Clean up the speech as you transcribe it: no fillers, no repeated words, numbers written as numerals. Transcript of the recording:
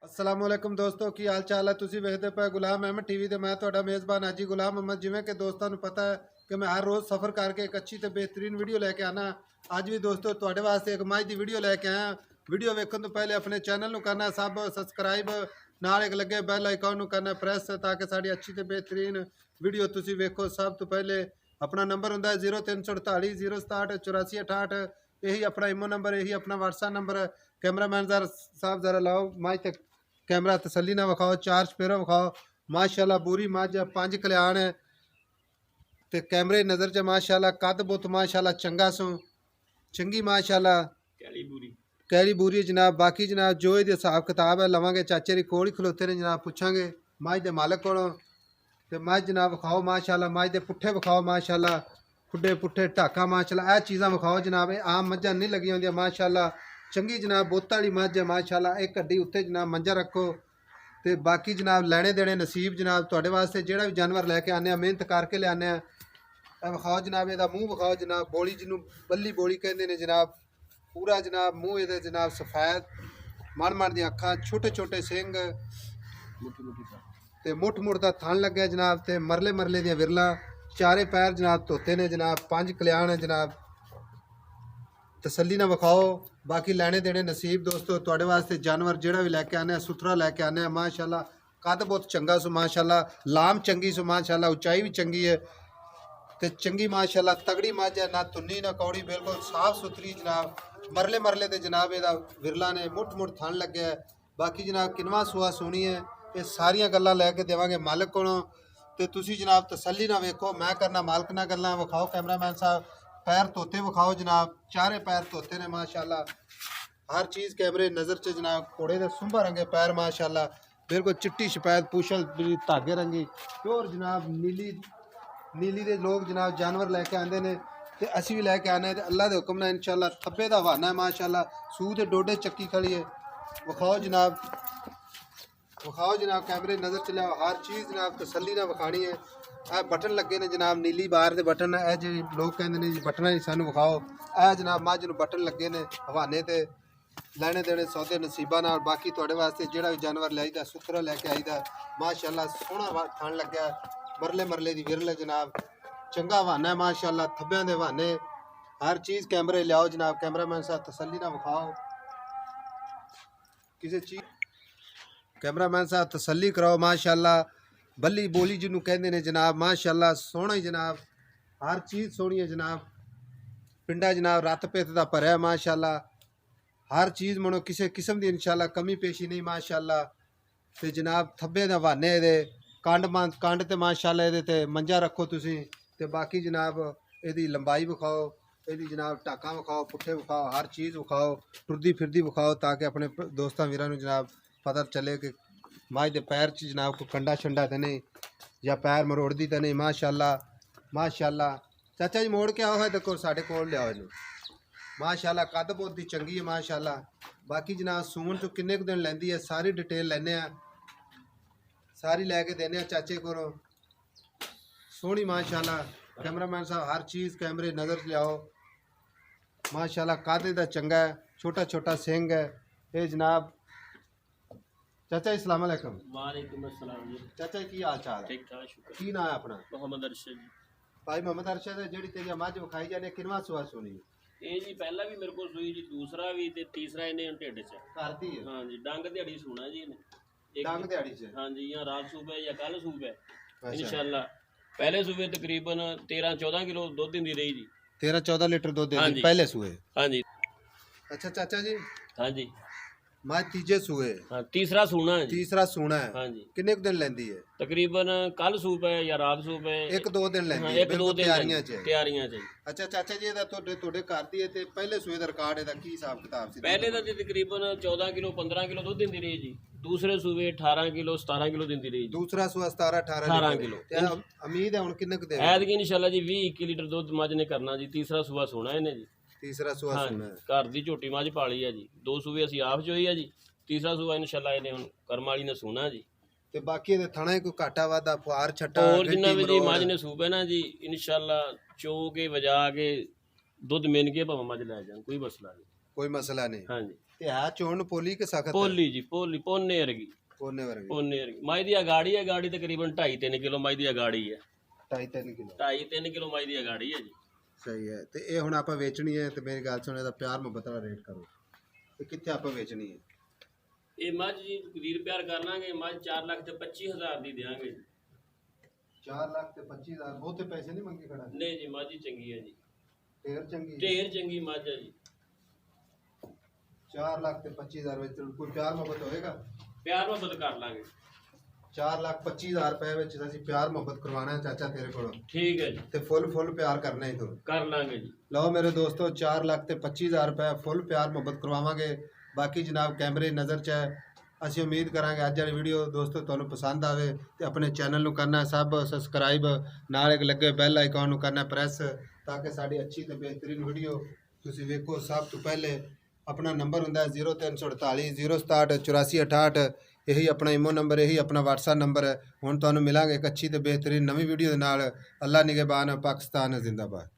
अस्सलाम वालेकुम दोस्तों की हाल चाल है। तुसी वेखदे पे गुलाम अहमद टीवी ते मैं तुहाडा मेज़बान हाजी गुलाम अहमद। जिवें कि दोस्तों नूं पता है कि मैं हर रोज़ सफ़र करके एक अच्छी ते बेहतरीन वीडियो लैके आना। अज भी दोस्तों तुहाडे वास्ते एक मझ दी वीडियो लैके आया। वीडियो वेखण तो पहले अपने चैनल नूं करना सब सबसक्राइब, नाल एक लगे बैल आइकॉन नूं करना प्रेस ताकि साडी अच्छी ते बेहतरीन वीडियो तुसी वेखो। सब तो पहले अपना नंबर हुंदा है 0348 067 84 68। यही अपना इमो नंबर, यही अपना व्हाट्सएप नंबर। कैमरामैन साहब जरा लाओ माइक तक कैमरा तसल्ली ना विखाओ, चार चपेरा विखाओ। माशाल्लाह पूरी मझ है, 5 कल्याण है ते कैमरे नज़र च माशाल्लाह कद बुत माशाल्लाह चंगा सो चंगी माशाल्लाह कैली बूरी जनाब। बाकी जनाब जो ये हिसाब किताब है लवांगे चाचे दी कोल ही खलोते ने जनाब, पुछांगे मझ दे मालक कोलों ते मझ जनाब विखाओ माशाल्लाह। मझ दे पुट्ठे विखाओ माशाल्लाह, खुड्डे पुट्ठे ढाका माशाल्लाह, यह चीज़ां विखाओ जनाब। आम मझां नहीं लगी होंदियां माशाल्लाह चंगी जनाब बुत वाली मझ है माशाल्लाह। एक हड्डी उत्ते जनाब मंजा रखो ते बाकी जनाब लैने देने नसीब जनाब तुहाडे वास्ते। जिहड़ा भी जानवर लैके आने मेहनत करके लियाने विखाओ जनाब। इहदा मूँह विखाओ जनाब, बोली जिन्हों बल्ली बोली कहते हैं जनाब। पूरा जनाब मूँह ये जनाब सफेद, मन मन दी अखां, छोटे छोटे सिंग ते मुठ मुठ का थन लगे जनाब ते मरले मरले दियां विरलां। चारे पैर जनाब धोते ने जनाब, 5 कल्याण है जनाब। तसल्ली ना विखाओ। बाकी लैने देने नसीब दोस्तों तुहाडे वास्ते। जानवर जिहड़ा भी लैके आने सुथरा लैके आने माशाल्लाह। कद बहुत चंगा सो माशाल्लाह, लाम चंगी सो माशाल्लाह, ऊंचाई भी चंगी है ते चंगी माशाल्लाह। तगड़ी मझ है, ना तुन्नी ना कौड़ी, बिल्कुल साफ सुथरी जनाब। मरले मरले ते जनाब इहदा विरला ने मुठ मुठ थन लगे है। बाकी जनाब किनवा सुआ सोनी है, ये सारियां गल्लां लैके देवांगे मालक कोलों ते तुसी जनाब तसल्ली ना वेखो। मैं करना मालक ना गल्लां। विखाओ कैमरामैन साहब पैर धोते विखाओ जनाब, चारे पैर धोते ने माशाल्लाह। हर चीज़ कैमरे नज़र च जनाब। घोड़े दे सुंभा रंगे पैर माशाल्लाह, बिल्कुल चिट्टी शपैद पूछल धागे रंगी प्योर जनाब। नीली नीली दे लोग जनाब जानवर लैके आंदे ने ते असीं भी लैके आने ते अल्लाह दे हुक्म नाल इंशाल्लाह। थब्बे दा हवाना है माशाल्लाह, सूह दे डोडे चक्की खड़ी है। विखाओ जनाब, विखाओ जनाब, कैमरे नज़र च लियाओ। हर चीज़ जनाब तसल्ली ना विखानी है। ਇਹ बटन लगे ने जनाब, नीली बार के बटन है जी। लोग कहते हैं जी बटन ही सानू विखाओ। यह जनाब मझ नूं बटन लगे ने हवाने ते लैने देने सौदे नसीबा नाल। बाकी तुहाडे वास्ते जिहड़ा भी जानवर लैईदा सुथरा लैके आईदा माशाल्लाह। सोहना थन लग्या, मरले मरले दी विरल जनाब, चंगा हवाना है माशाल्लाह। थब्बियां दे हवाने, हर चीज़ कैमरे लियाओ जनाब। कैमरामैन साहब तसल्ली ना विखाओ किसी चीज़। कैमरामैन साहब तसल्ली कराओ माशाल्लाह। बल्ली बोली जिन्हों कहते हैं जनाब माशाल्लाह, सोहना ही जनाब। हर चीज़ सोहनी है जनाब। पिंडा जनाब रत पित का भरया माशाल्लाह। हर चीज़ मनो किसी किस्म की इंशाल्लाह कमी पेशी नहीं माशाल्लाह। ते जनाब थब्बे दे हवाने दे कंड ते माशाल्लाह इहदे ते मंजा रखो तुसी ते बाकी जनाब इहदी लंबाई विखाओ, इहदी जनाब टाकां विखाओ, पुट्ठे विखाओ, हर चीज़ विखाओ, टुरदी फिरदी विखाओ ताकि अपने दोस्तां वीरां नूं जनाब पता चले कि मझ दे पैर च जनाब कोई कंडा शंडा तो नहीं या पैर मरोड़दी तो नहीं माशाल्लाह माशाल्लाह। चाचा जी मोड़ के आओ है देखो साढ़े कोल लियाओ इनू माशाल्लाह। कद बहुत दी चंगी है माशाल्लाह। बाकी जनाब सून तो किन्ने दिन लैंदी है सारी डिटेल लैने सारी लैके देने चाचे को सोहनी माशाल्लाह। कैमरामैन साहब हर चीज़ कैमरे नज़र लियाओ माशाल्लाह। कद दा चंगा है, छोटा छोटा सिंग है ये जनाब। चाचा जी अस्सलाम वालेकुम। वालेकुम अस्सलाम जी। चाचा जी की हाल चाल है? ठीक ठाक शुक्र। की नाम है अपना? मोहम्मद अरशद जी। भाई मोहम्मद अरशद जेड़ी तेरी मझ विखाई जाने किनवा सुआ सुनी ये जी पहला भी मेरे को सुई जी, दूसरा भी ते तीसरा इन्हें ढिड च करती है? हाँ जी। डंग दिहाड़ी सुना जी इन्हें डंग दिहाड़ी से? हाँ जी, या रात सूबह या कल सूबह अच्छा। इंशाल्लाह। पहले सूबे तकरीबन 13-14 किलो दुध दिंदी रही जी। 13-14 लीटर दूध हाँ देती जी। पहले सुए? हाँ जी। अच्छा चाचा जी हाँ जी। मझ तीजे सुए? हाँ तीसरा सूना है जी। तीसरा सूना है? हाँ जी। किन्ने दिन लेंदी है? तकरीबन कल सूबह या रात सूबह 1-2 दिन हाँ, लेंदी है 1-2 दिन तैयारियां च? तैयारियां च। अच्छा चाचा जी ਇਹਦਾ ਤੁਹਾਡੇ ਘਰ ਦੀ ਹੈ ਤੇ ਪਹਿਲੇ ਸੂਏ ਦਾ ਰਿਕਾਰਡ ਇਹਦਾ ਕੀ ਹਿਸਾਬ ਕਿਤਾਬ ਸੀ? पहले तो तकरीबन 14 किलो 15 किलो दुध दिंदी रही जी। दूसरे सूबे 18 किलो 17 किलो दिंदी रही जी। ਦੂਸਰਾ ਸੂਆ 17-18 18 ਕਿਲੋ। ਤੇ ਉਮੀਦ ਹੈ ਹੁਣ ਕਿੰਨੇ ਕੁ ਦੇ? ਐਤਕੀ ਇਨਸ਼ਾਅੱਲਾ ਜੀ 20-21 ਲੀਟਰ ਦੁੱਧ ਮੱਝ ਨੇ ਕਰਨਾ ਜੀ। ਤੀਸਰਾ ਸੂਆ ਸੋਣਾ ਇਹਨੇ ਜੀ। ਤੀਸਰਾ ਸੂਆ ਹਾਂ ਸੁਣਾ ਹੈ? ਘਰ ਦੀ ਝੋਟੀ ਮੱਝ ਪਾਲੀ ਆ ਜੀ। 2 ਸੂਏ ਅਸੀਂ ਆਪ ਚੋਈ ਆ ਜੀ। ਤੀਸਰਾ ਸੂਆ ਇਨਸ਼ਾਅੱਲਾ ਇਹਨੇ ਹੁਣ ਕਰਮ ਵਾਲੀ ਨੇ ਸੋਣਾ ਜੀ। ਤੇ ਬਾਕੀ ਇਹਦੇ ਥਣਾ ਕੋਈ ਘਾਟਾ ਵਾਦਾ ਫੁਆਰ ਛੱਟਾ ਹੋਰ ਜਿੰਨਾ ਵੀ ਜੀ ਮੱਝ ਨੇ ਸੂਪੇ ਨਾ ਜੀ ਇਨਸ਼ਾਅੱਲਾ ਚੋ ਕੇ ਵਜਾ ਕੇ ਦੁੱਧ ਮਿਣ ਕੇ ਭਾਵੇਂ ਮੱਝ ਲੈ ਜਾਣ, ਕੋਈ ਮਸਲਾ ਨਹੀਂ। ਕੋਈ ਮਸਲਾ ਨਹੀਂ। ਹਾਂਜੀ। ਤੇ ਹੈ ਚੋਣ ਨੂੰ ਪੋਲੀ ਕਿ ਸਖਤ ਪੋਲੀ ਜੀ ਪੋਲੀ ਪੋਨੇ ਵਰਗੀ ਕੋਨੇ ਵਰਗੀ ਪੋਨੇ ਵਰਗੀ ਮਾਈ ਦੀ ਅਗਾੜੀ ਹੈ ਗਾੜੀ ਤਕਰੀਬਨ 2.5-3 ਕਿਲੋ ਮਾਈ ਦੀ ਅਗਾੜੀ ਹੈ 2.5 ਕਿਲੋ 2.5-3 ਕਿਲੋ ਮਾਈ ਦੀ ਅਗਾੜੀ ਹੈ ਜੀ ਸਹੀ ਹੈ ਤੇ ਇਹ ਹੁਣ ਆਪਾਂ ਵੇਚਣੀ ਹੈ ਤੇ ਮੇਰੀ ਗੱਲ ਸੁਣ ਇਹਦਾ ਪਿਆਰ ਮੁਹੱਬਤ ਵਾਲਾ ਰੇਟ ਕਰੋ ਤੇ ਕਿੱਥੇ ਆਪਾਂ ਵੇਚਣੀ ਹੈ ਇਹ ਮੱਝ ਜੀ ਵੀਰ ਪਿਆਰ ਕਰ ਲਾਂਗੇ ਮੱਝ 4 ਲੱਖ ਤੇ 25,000 ਦੀ ਦੇਵਾਂਗੇ ਜੀ 4 ਲੱਖ ਤੇ 25,000 ਬਹੁਤੇ ਪੈਸੇ ਨਹੀਂ ਮੰਗੇ ਖੜਾ ਨਹੀਂ ਜੀ ਮੱਝ ਹੀ ਚੰਗੀ ਹੈ ਜੀ ਢੇਰ ਚੰਗੀ ਢੇਰ ਚੰਗੀ ਮੱਝ ਹੈ ਜੀ 4 ਲੱਖ ਤੇ 25,000 ਵਿੱਚ ਕੋਈ ਪਿਆਰ ਮੁਹੱਬਤ ਹੋਏਗਾ ਪਿਆਰ ਮੁਹੱਬਤ ਕਰ ਲਾਂਗੇ 4 ਲੱਖ 25,000 ਰੁਪਏ ਵਿੱਚ ਅਸੀਂ ਪਿਆਰ ਮੁਹੱਬਤ ਕਰਵਾਉਣਾ ਹੈ ਚਾਚਾ ਤੇਰੇ ਕੋਲੋਂ ਠੀਕ ਹੈ ਜੀ ਤੇ ਫੁੱਲ ਪਿਆਰ ਕਰਨਾ ਹੀ ਤੂੰ ਕਰ ਲਾਂਗੇ ਜੀ ਲਓ ਮੇਰੇ ਦੋਸਤੋ 4 ਲੱਖ ਤੇ 25,000 ਰੁਪਏ ਫੁੱਲ ਪਿਆਰ ਮੁਹੱਬਤ ਕਰਵਾਵਾਂਗੇ ਬਾਕੀ ਜਨਾਬ ਕੈਮਰੇ ਨਜ਼ਰ 'ਚ ਹੈ ਅਸੀਂ ਉਮੀਦ ਕਰਾਂਗੇ ਅੱਜ ਵਾਲੀ ਵੀਡੀਓ ਦੋਸਤੋ ਤੁਹਾਨੂੰ ਪਸੰਦ ਆਵੇ ਤੇ ਆਪਣੇ ਚੈਨਲ ਨੂੰ ਕਰਨਾ ਸਭ ਸਬਸਕ੍ਰਾਈਬ ਨਾਲ ਇੱਕ ਲੱਗੇ ਬੈਲ ਆਈਕਨ ਨੂੰ ਕਰਨਾ ਪ੍ਰੈਸ ਤਾਂ ਕਿ ਸਾਡੀ ਅੱਛੀ ਤੇ ਬਿਹਤਰੀਨ ਵੀਡੀਓ ਤੁਸੀਂ ਵੇਖੋ ਸਭ ਤੋਂ ਪਹਿਲੇ ਆਪਣਾ ਨੰਬਰ ਹੁੰਦਾ ਹੈ 0348 067 8468 ਇਹੀ ਆਪਣਾ ਇਮੋ ਨੰਬਰ ਇਹੀ ਆਪਣਾ WhatsApp ਨੰਬਰ ਹੈ ਹੁਣ ਤੁਹਾਨੂੰ ਮਿਲਾਂਗੇ ਇੱਕ ਅੱਛੀ ਤੇ ਬਿਹਤਰੀਨ ਨਵੀਂ ਵੀਡੀਓ ਦੇ ਨਾਲ ਅੱਲਾ ਨਿਗਹਿਬਾਨ ਪਾਕਿਸਤਾਨ ਜ਼ਿੰਦਾਬਾਦ